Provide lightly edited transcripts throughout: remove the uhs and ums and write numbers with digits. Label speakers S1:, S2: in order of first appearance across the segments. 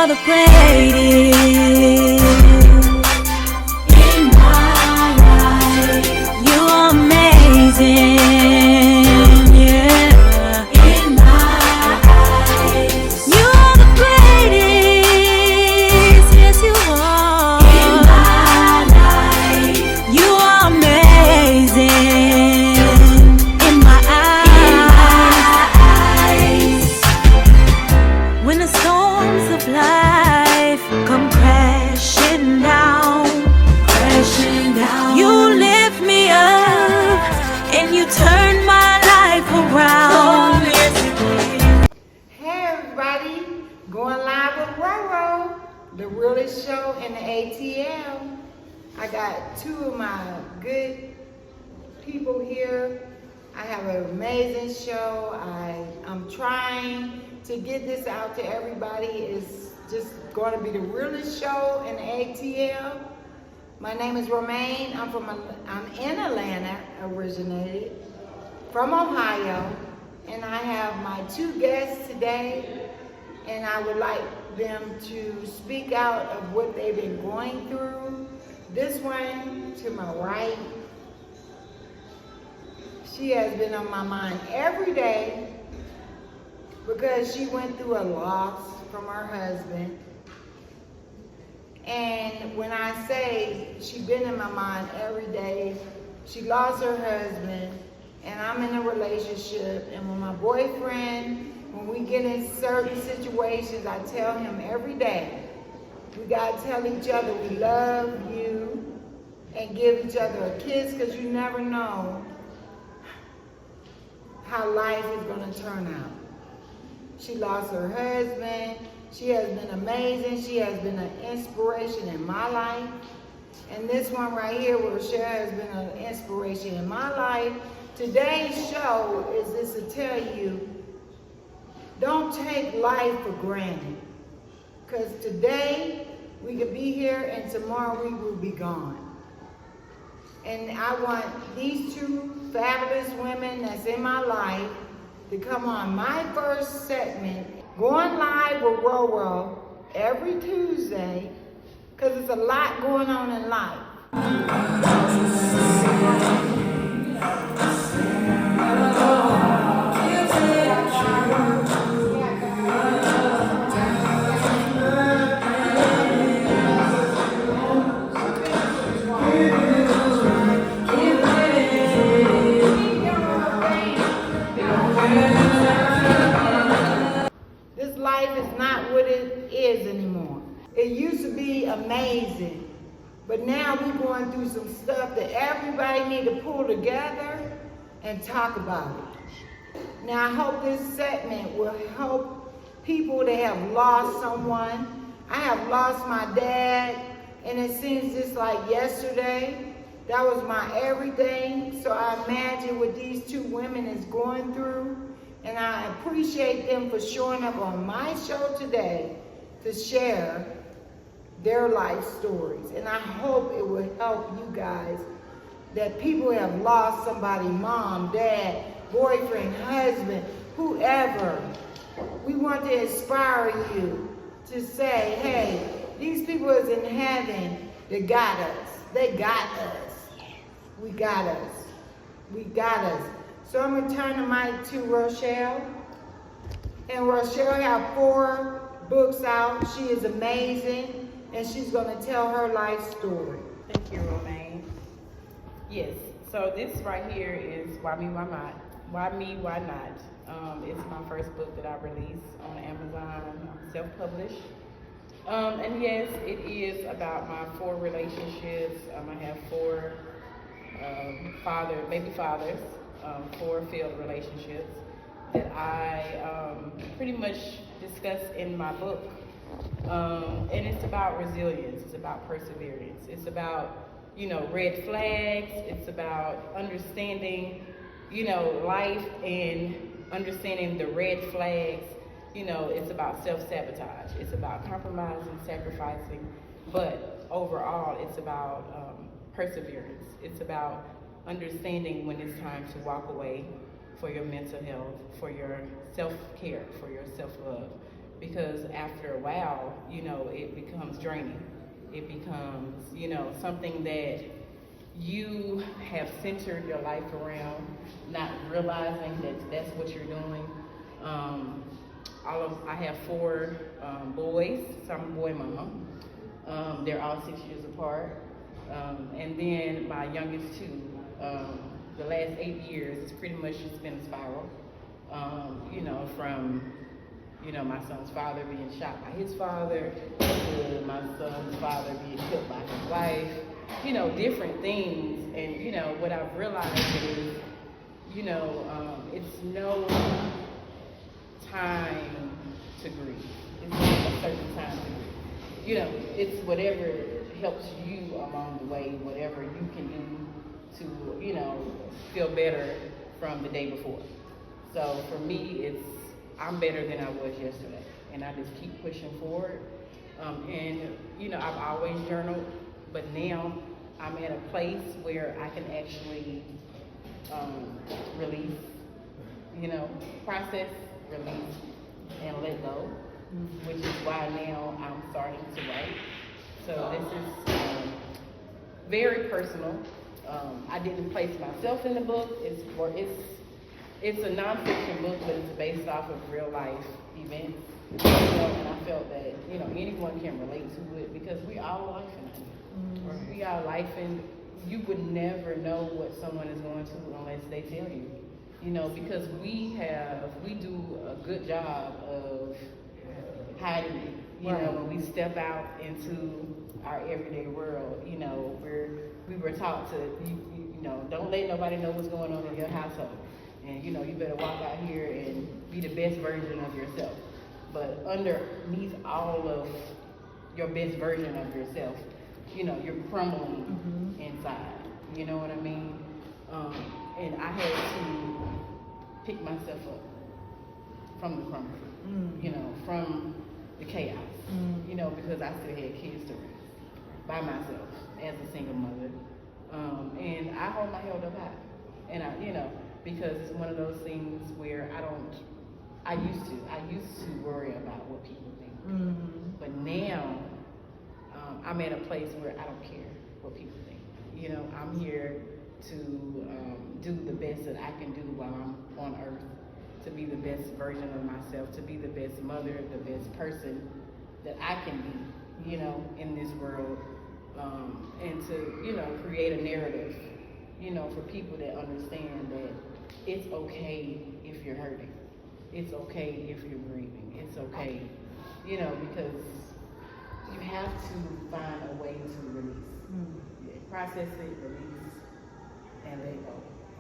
S1: are the greatest in my life. You are amazing, yeah, in my eyes. You are the greatest, yes you are, in my life. You are amazing in my eyes. When the storms of life come crashing down, you lift me up and you turn my life around.
S2: Hey everybody, going live with Rarri, the realest show in the ATL. I got two of my good people here. I have an amazing show. I'm trying to get this out to everybody. It's just going to be the realest show in the ATL. My name is Romaine. I'm in Atlanta, originated from Ohio, and I have my two guests today, and I would like them to speak out of what they've been going through. This one to my right, she has been on my mind every day because she went through a loss from her husband. And when I say she's been in my mind every day, she lost her husband, and I'm in a relationship, and when my boyfriend, when we get in certain situations, I tell him every day, we gotta tell each other we love you and give each other a kiss, because you never know how life is gonna turn out. She lost her husband. She has been amazing. She has been an inspiration in my life. And this one right here, Rachelle, has been an inspiration in my life. Today's show is this to tell you, don't take life for granted. Because today, we could be here and tomorrow we will be gone. And I want these two fabulous women that's in my life to come on my first segment, going live with Roro every Tuesday, because there's a lot going on in life. This life is not what it is anymore. It used to be amazing, but now we're going through some stuff that everybody need to pull together and talk about it. Now I hope this segment will help people that have lost someone. I have lost my dad, and it seems just like yesterday. That was my everything. So I imagine what these two women is going through. And I appreciate them for showing up on my show today to share their life stories. And I hope it will help you guys that people have lost somebody, mom, dad, boyfriend, husband, whoever. We want to inspire you to say, hey, these people is in heaven, they got us. They got us. We got us. We got us. So I'm going to turn the mic to Rachelle. And Rachelle has 4 books out. She is amazing. And she's going to tell her life story.
S3: Thank you, Romaine. Yes, so this right here is Why Me, Why Not? Why Me, Why Not? It's my first book that I released on Amazon, self-published. And yes, it is about my 4 relationships. I have 4 baby fathers, 4 failed relationships that I pretty much discuss in my book. And it's about resilience, it's about perseverance, it's about, red flags, it's about understanding, life and understanding the red flags. It's about self-sabotage, it's about compromising, sacrificing, but overall it's about perseverance. It's about understanding when it's time to walk away for your mental health, for your self-care, for your self-love. because after a while, it becomes draining. It becomes, something that you have centered your life around, not realizing that that's what you're doing. I have 4 boys, so I'm a boy mama. They're all 6 years apart. And then my youngest 2, the last 8 years, it's pretty much just been a spiral. From my son's father being shot by his father, to my son's father being killed by his wife, different things. And, what I've realized is, it's no time to grieve. It's not a certain time to grieve. It's whatever helps you along the way, whatever you can do to, feel better from the day before. So for me, I'm better than I was yesterday, and I just keep pushing forward. I've always journaled, but now I'm at a place where I can actually release, process, release, and let go, which is why now I'm starting to write. So this is very personal. I didn't place myself in the book. It's a nonfiction book, but it's based off of real life events. And I felt that, anyone can relate to it because we all life in it. We all life in. You would never know what someone is going through unless they tell you. Because we do a good job of hiding it. When we step out into our everyday world, we were taught to, don't let nobody know what's going on in your household. And, you better walk out here and be the best version of yourself. But underneath all of your best version of yourself, you're crumbling inside. You know what I mean? And I had to pick myself up from the crumble, from the chaos, because I still had kids to raise by myself as a single mother. And I hold my head up high. And because it's one of those things where I used to worry about what people think. But now, I'm at a place where I don't care what people think. I'm here to do the best that I can do while I'm on earth, to be the best version of myself, to be the best mother, the best person that I can be, in this world, and to, create a narrative, for people that understand that it's okay if you're hurting. It's okay if you're grieving. It's okay, because you have to find a way to release. Process it, release, and let go.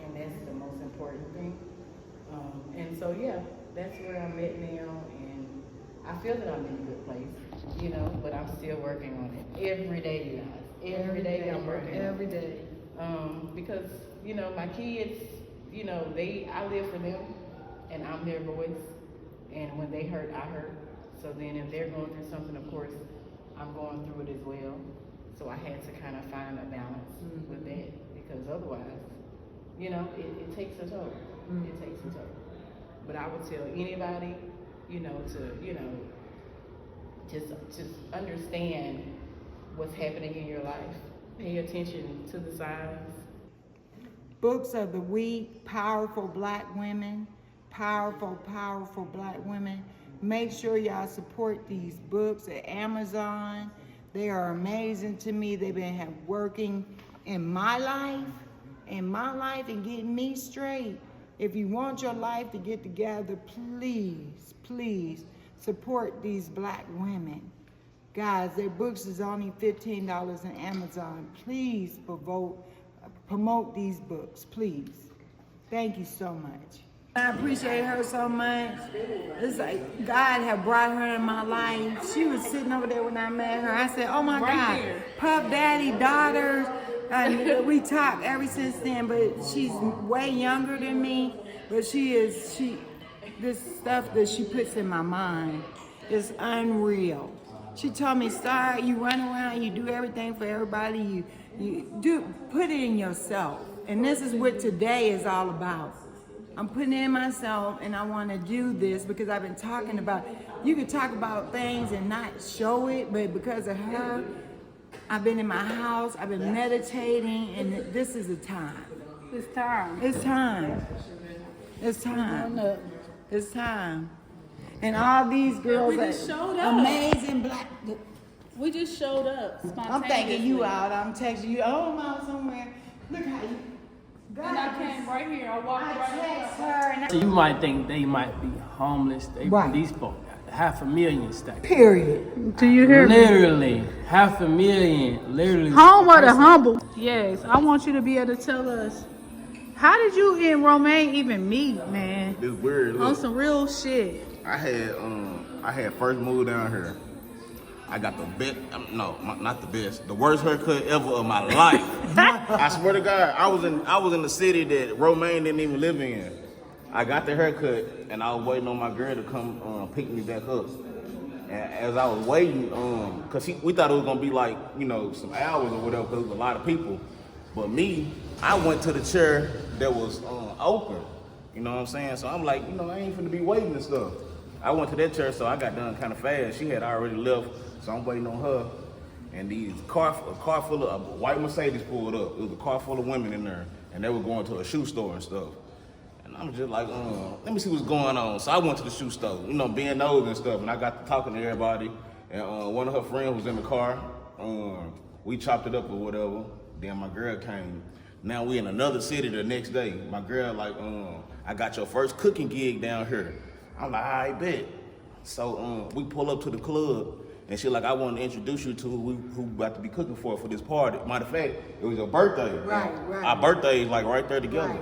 S3: And that's the most important thing. And so, that's where I'm at now. And I feel that I'm in a good place, but I'm still working on it. Every day, you guys. Every day I'm working on it.
S2: Every day.
S3: Because, my kids, I live for them, and I'm their voice. And when they hurt, I hurt. So then if they're going through something, of course, I'm going through it as well. So I had to kind of find a balance with that, because otherwise, it takes a toll. It takes a toll. But I would tell anybody, just understand what's happening in your life. Pay attention to the signs.
S2: Books of the week, powerful black women, powerful black women. Make sure y'all support these books at Amazon. They are amazing to me. They've been working in my life and getting me straight. If you want your life to get together, please support these black women. Guys, their books is only $15 on Amazon. Please promote these books, please. Thank you so much. I appreciate her so much. It's like God had brought her in my life. She was sitting over there when I met her. I said, oh my God, Puff Daddy, daughters. We talked ever since then, but she's way younger than me. But this stuff that she puts in my mind is unreal. She told me, Star, you run around, you do everything for everybody, you put it in yourself. And this is what today is all about. I'm putting in myself, and I want to do this because I've been talking about. You could talk about things and not show it, but because of her, I've been in my house. I've been meditating, and this is the time.
S4: It's time.
S2: It's time. It's time. It's time. And all these girls
S4: We just showed up.
S2: amazing black.
S4: We just showed up.
S2: I'm thanking you out. I'm texting you. Oh, I'm out somewhere. Look how you.
S4: And I came right here. I walked right
S2: text
S4: here.
S2: her. And
S5: So you might think they might be homeless.
S2: Right.
S5: These folk got 500,000 stacked.
S2: period.
S4: Do you hear me?
S5: Literally, 500,000. Literally.
S4: Home of the humble. Yes, I want you to be able to tell us, how did you and Romaine even meet, man?
S6: This weird.
S4: On
S6: Look,
S4: some real shit.
S6: I had first moved down here. I got the best, not the best, the worst haircut ever of my life. I swear to God, I was in the city that Romaine didn't even live in. I got the haircut, and I was waiting on my girl to come pick me back up. And as I was waiting, cause we thought it was gonna be like, some hours or whatever, cause there was a lot of people. But me, I went to the chair that was open. You know what I'm saying? So I'm like, I ain't finna be waiting and stuff. I went to that chair, so I got done kind of fast. She had already left, so I'm waiting on her. And a car full of a white Mercedes pulled up. It was a car full of women in there, and they were going to a shoe store and stuff. And I'm just like, let me see what's going on. So I went to the shoe store, being nosy and stuff, and I got to talking to everybody. And one of her friends was in the car. We chopped it up or whatever. Then my girl came. Now we in another city the next day. My girl like, I got your first cooking gig down here. I'm like, I bet. So we pull up to the club, and she like, I want to introduce you to who about to be cooking for this party. Matter of fact, it was your birthday.
S2: Right.
S6: Our birthdays like right there together.
S2: Right.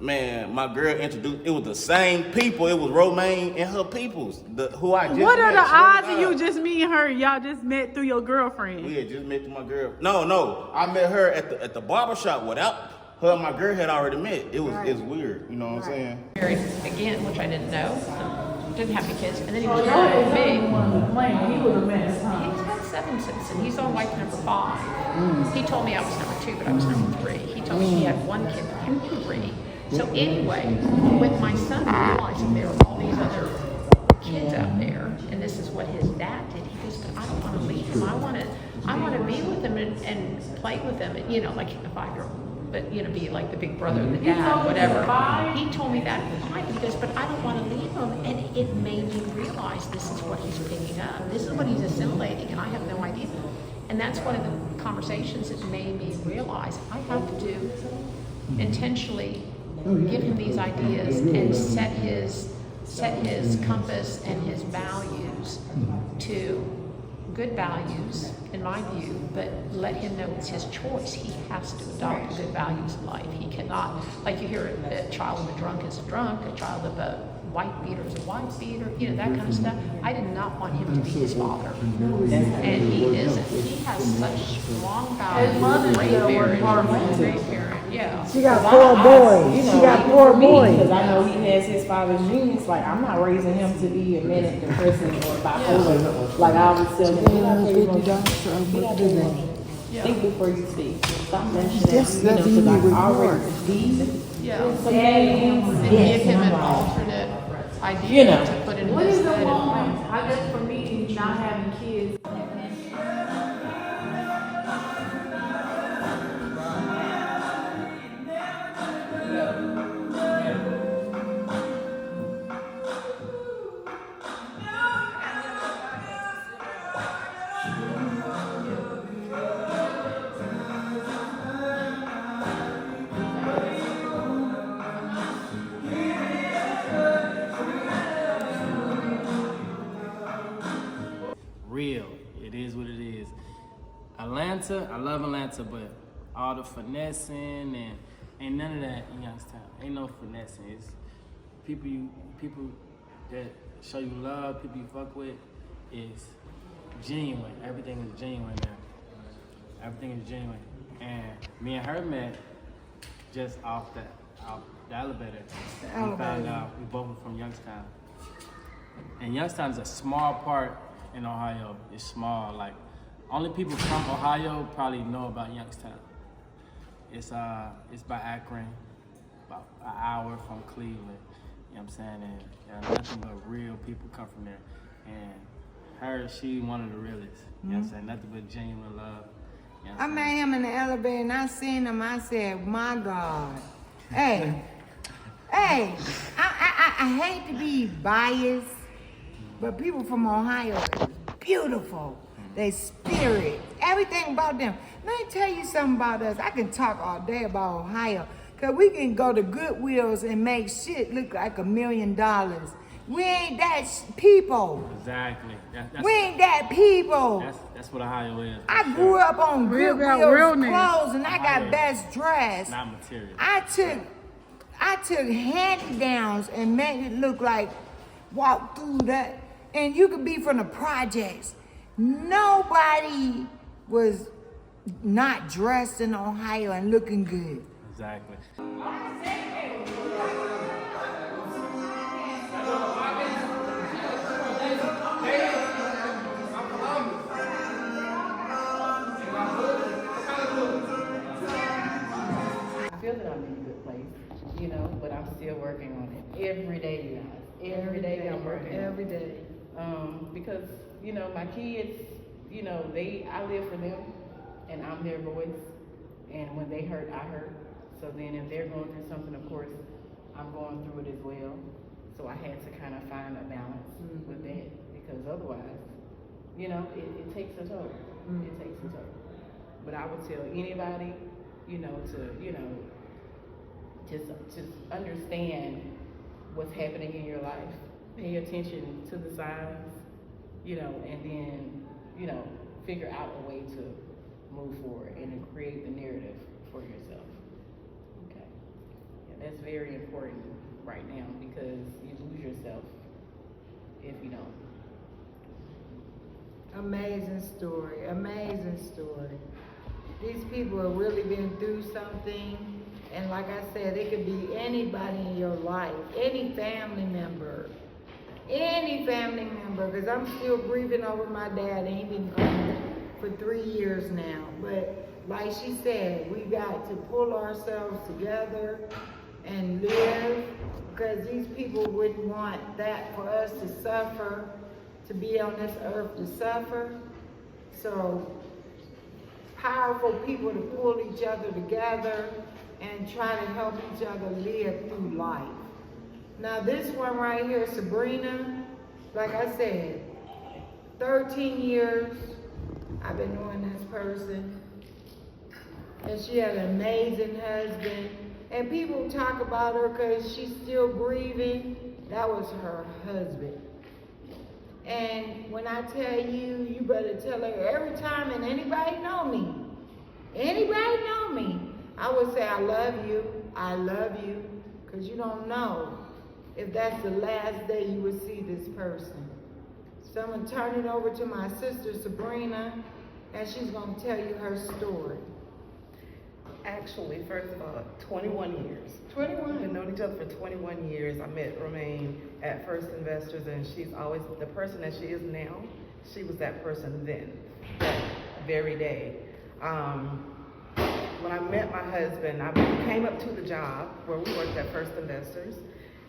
S6: Man, my girl introduced, it was the same people. It was Romaine and her peoples, who I just
S4: What
S6: met.
S4: are the
S6: Swear to
S4: odds of
S6: God.
S4: you just meeting her? Y'all just met through your girlfriend.
S6: We had just met through my girl. No, I met her at the barbershop without her and my girl had already met. It's weird, you know what I'm saying?
S7: Married again, which I didn't know. Didn't have any kids, and then he was married with me.
S4: He was a mess,
S7: He's had 7 since, and he's on wife number 5. He told me I was number 2, but I was number 3. He told me he had 1 kid, but him 3. So anyway, with my son realizing there were all these other kids out there, and this is what his dad did. He goes, but I don't want to leave him. I want to be with him and play with him, and like a 5-year-old. But be like the big brother, the dad, whatever. He told me that at the time. He goes, but I don't want to leave him, and it made me realize this is what he's picking up. This is what he's assimilating, and I have no idea. And that's one of the conversations that made me realize I have to intentionally give him these ideas and set his compass and his values to good values, in my view, but let him know it's his choice. He has to adopt good values in life. He cannot, like you hear a child of a drunk is a drunk, a child of a white beater is a white beater, that kind of stuff. I did not want him to be his father. And he isn't. He has such strong values. Great parent, yeah.
S8: She got 4 boys. She got 4 boys.
S9: Because I know he has his father's genius. Like, I'm not raising him to be a manic depressive or bipolar. Like, I always tell him, think before you speak. Stop mentioning that, because I already see.
S7: Yeah. And give him an alternate idea to put in
S4: What
S7: his
S4: is the
S7: head.
S4: woman? I guess for me, not having kids.
S5: Real. It is what it is. Atlanta, I love Atlanta, but all the finessing and ain't none of that in Youngstown. Ain't no finessing. It's people that show you love, people you fuck with, is genuine. Everything is genuine there. Everything is genuine. And me and her met just off the elevator. We found out we both were from Youngstown. And Youngstown is a small part in Ohio. It's small. Like, only people from Ohio probably know about Youngstown. It's by Akron, about an hour from Cleveland. You know what I'm saying? And nothing but real people come from there. And her, she one of the realest. You know what I'm saying? Nothing but genuine love. You know what
S2: I
S5: I'm
S2: met
S5: saying?
S2: him in the elevator and I seen him. I said, my God. Hey, hey, I hate to be biased, but people from Ohio is beautiful. They spirit, everything about them. Let me tell you something about us. I can talk all day about Ohio, because we can go to Goodwills and make shit look like $1 million. We ain't that people.
S5: Exactly.
S2: We ain't that people.
S5: That's what Ohio is.
S2: I
S5: for
S2: grew
S5: sure.
S2: up on
S4: Real about
S2: Goodwill's
S4: realness.
S2: clothes and I got
S5: Ohio.
S2: best dressed.
S5: Not material.
S2: I took hand-me-downs and made it look like walk through that. And you could be from the projects. Nobody was not dressed in Ohio and looking good.
S5: Exactly.
S3: I feel that I'm in a good place, you know, but I'm still working on it every day, you guys. Every day I'm working.
S2: Every day.
S3: Because, you know, my kids, you know, I live for them and I'm their voice. And when they hurt, I hurt. So then if they're going through something, of course, I'm going through it as well. So I had to kind of find a balance with that, because otherwise, you know, it takes a toll. It takes a toll. But I would tell anybody, you know, to, you know, just understand what's happening in your life. Pay attention to the signs, you know, and then, you know, figure out a way to move forward and to create the narrative for yourself. Okay. Yeah, that's very important right now, because you lose yourself if you don't.
S2: Amazing story, amazing story. These people have really been through something, and like I said, it could be anybody in your life, any family member, because I'm still grieving over my dad, and he's been gone for 3 years now. But like she said, we got to pull ourselves together and live, because these people wouldn't want that for us to suffer, to be on this earth to suffer. So powerful people to pull each other together and try to help each other live through life. Now this one right here, Sabrina, like I said, 13 years I've been knowing this person, and she had an amazing husband. And people talk about her because she's still grieving. That was her husband. And when I tell you, you better tell her every time, and anybody know me, I would say, I love you, because you don't know if that's the last day you would see this person. So I'm gonna turn it over to my sister, Sabrina, and she's gonna tell you her story.
S10: Actually, first of all, 21 years.
S2: 21.
S10: We've been knowing each other for 21 years. I met Romaine at First Investors, and she's always the person that she is now. She was that person then, that very day. When I met my husband, I came up to the job where we worked at First Investors,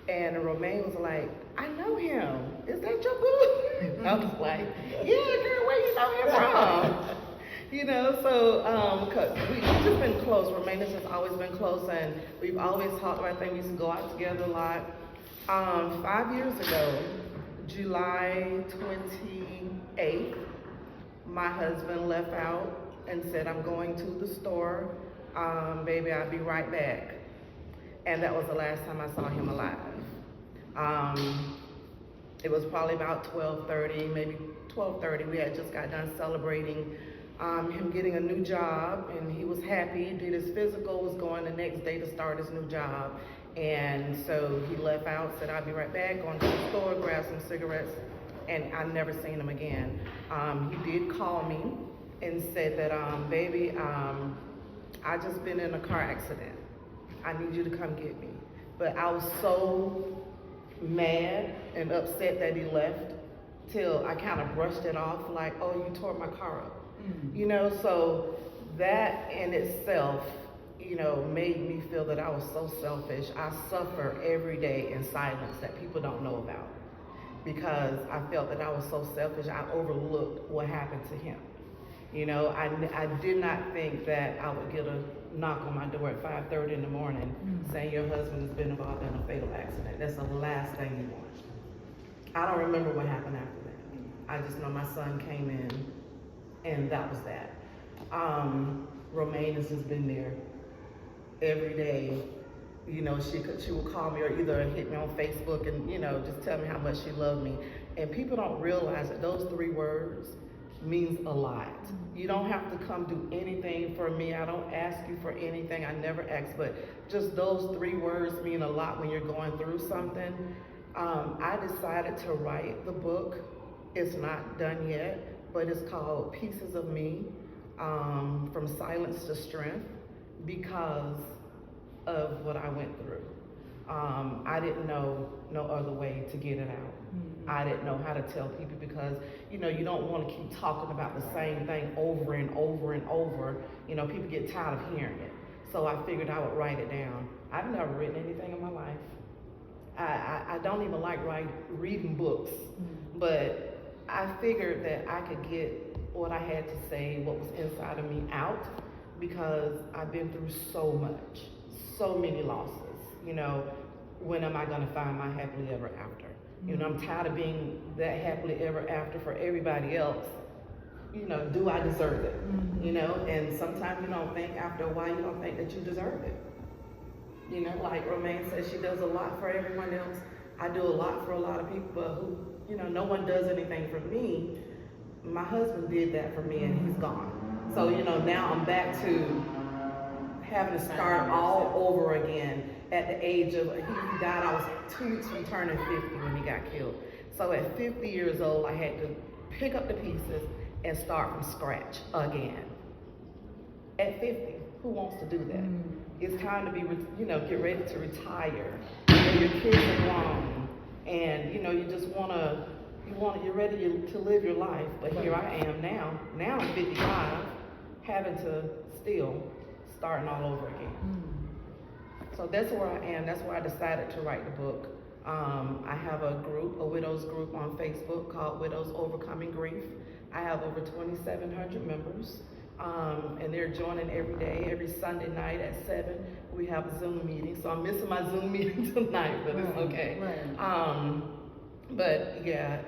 S10: and Romaine was like, I know him. Is that your boo? I was like, yeah, girl, where you know him from? You know, so, because we've just been close. Romaine has always been close, and we've always talked about things. We used to go out together a lot. 5 years ago, July 28th, my husband left out and said, I'm going to the store. Baby, I'll be right back. And that was the last time I saw him alive. It was probably about 12:30, maybe 12:30. We had just got done celebrating him getting a new job, and he was happy, did his physical, was going the next day to start his new job. And so he left out, said, I'll be right back, going to the store, grab some cigarettes, and I never seen him again. He did call me and said that, baby, I just been in a car accident. I need you to come get me. But I was so mad and upset that he left till I kind of brushed it off like, oh, you tore my car up. You know, so that in itself made me feel that I was so selfish. I suffer every day in silence that people don't know about because I felt that I was so selfish. I overlooked what happened to him. I did not think that I would get a knock on my door at 5:30 in the morning saying your husband has been involved in a fatal accident. That's the last thing you want. I don't remember what happened after that. I just know my son came in and that was that. Romaine has just been there every day. She would call me or either hit me on Facebook and, just tell me how much she loved me. And people don't realize that those 3 words means a lot. You don't have to come do anything for me. I don't ask you for anything. I never ask, but just those 3 words mean a lot when you're going through something. I decided to write the book. It's not done yet, but it's called Pieces of Me, From Silence to Strength, because of what I went through. I didn't know no other way to get it out. I didn't know how to tell people because, you don't want to keep talking about the same thing over and over and over. People get tired of hearing it. So I figured I would write it down. I've never written anything in my life. I don't even like reading books, but I figured that I could get what I had to say, what was inside of me out, because I've been through so much, so many losses. When am I going to find my happily ever after? I'm tired of being that happily ever after for everybody else. Do I deserve it? And sometimes you don't think, after a while, you don't think that you deserve it. Like Romaine says, she does a lot for everyone else. I do a lot for a lot of people, but who, no one does anything for me. My husband did that for me and he's gone. So, now I'm back to having to start all over again at the age of, he died, I was 2 weeks from turning 50 when he got killed. So at 50 years old, I had to pick up the pieces and start from scratch again. At 50, who wants to do that? It's time to be, get ready to retire. Your kids are grown, and you just you're ready to live your life. But here I am now. Now I'm 55, having to still starting all over again. So that's where I am. That's why I decided to write the book. I have a widows group on Facebook called Widows Overcoming Grief. I have over 2,700 members. And they're joining every day, every Sunday night at 7. We have a Zoom meeting. So I'm missing my Zoom meeting tonight, but it's okay. But yeah,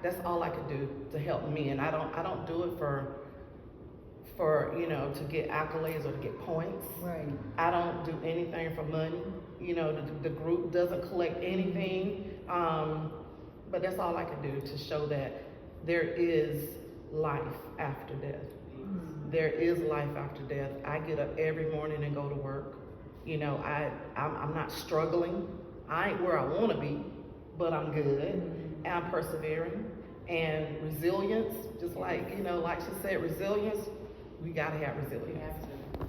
S10: that's all I could do to help me. And I don't do it for to get accolades or to get points. I don't do anything for money. The group doesn't collect anything. But that's all I can do to show that there is life after death. There is life after death. I get up every morning and go to work. I'm not struggling. I ain't where I want to be, but I'm good. And I'm persevering. And resilience, just like, like she said, resilience, we got to have resilience.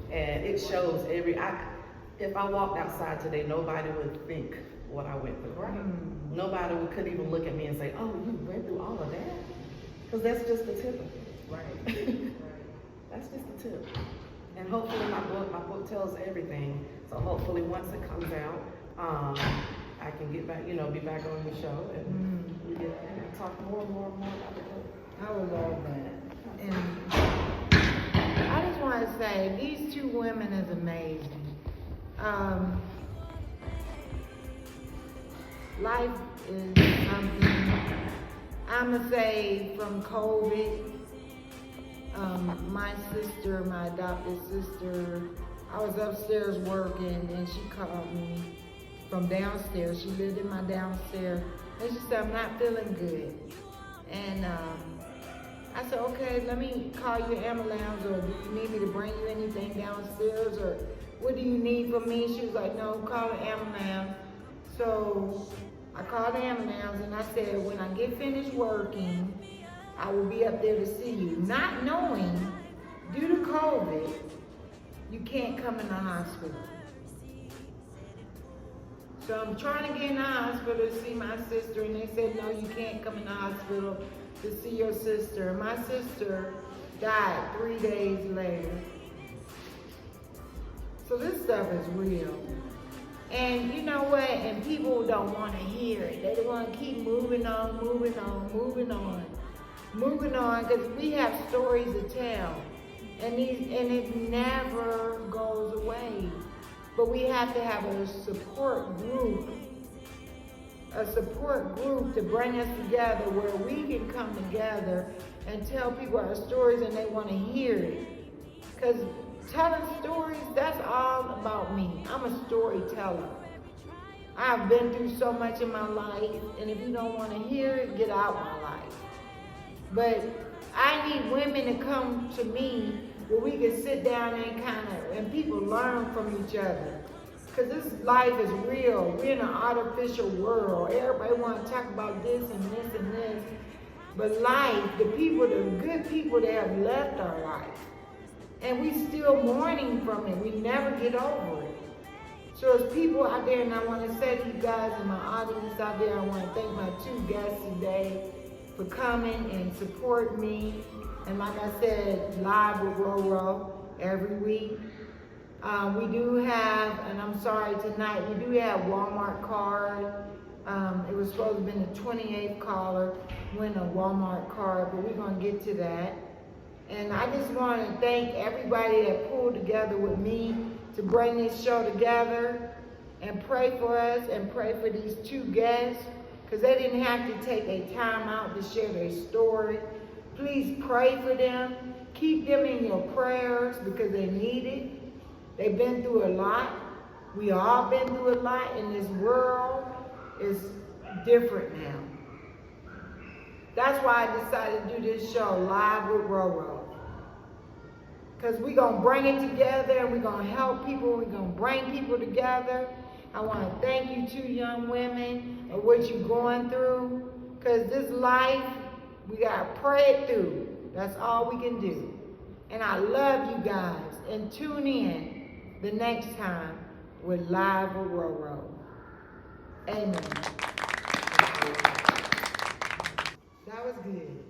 S10: And it shows if I walked outside today, nobody would think what I went through. Nobody could even look at me and say, oh, you went through all of that? Because that's just the tip of it. That's just the tip. And hopefully my book tells everything. So hopefully once it comes out, I can get back, be back on the show and we get talk more and more about the book.
S2: I would love that. And I just want to say, these 2 women is amazing. Life is something, I'm going to say, from COVID, my sister, my adopted sister, I was upstairs working and she called me from downstairs. She lived in my downstairs and she said, I'm not feeling good. And I said, okay, let me call you an ambulance, or do you need me to bring you anything downstairs, or what do you need from me? She was like, no, call an ambulance. So I called the ambulance and I said, when I get finished working, I will be up there to see you. Not knowing, due to COVID, you can't come in the hospital. So I'm trying to get in the hospital to see my sister, and they said, no, you can't come in the hospital to see your sister. My sister died 3 days later. So this stuff is real. And you know what? And people don't want to hear it. They want to keep moving on, because we have stories to tell. And it never goes away. But we have to have a support group to bring us together where we can come together and tell people our stories and they want to hear it. Because telling stories, that's all about me. I'm a storyteller. I've been through so much in my life, and if you don't want to hear it, get out my life. But I need women to come to me where we can sit down and people learn from each other. Because this life is real. We're in an artificial world. Everybody want to talk about this and this and this. But life, the good people that have left our life. And we still mourning from it. We never get over it. So as people out there, and I want to say to you guys in my audience out there, I want to thank my 2 guests today for coming and supporting me. And like I said, live with Roro every week. We do have, and I'm sorry tonight, we do have Walmart card. It was supposed to have been the 28th caller win a Walmart card, but we're going to get to that. And I just want to thank everybody that pulled together with me to bring this show together, and pray for us and pray for these 2 guests, because they didn't have to take a time out to share their story. Please pray for them. Keep them in your prayers because they need it. They've been through a lot. We all been through a lot, and this world is different now. That's why I decided to do this show live with Roro. Because we're going to bring it together, and we're going to help people. We're going to bring people together. I want to thank you 2 young women and what you're going through. Because this life, we got to pray it through. That's all we can do. And I love you guys. And tune in the next time with Live with Roro. Amen. That was good.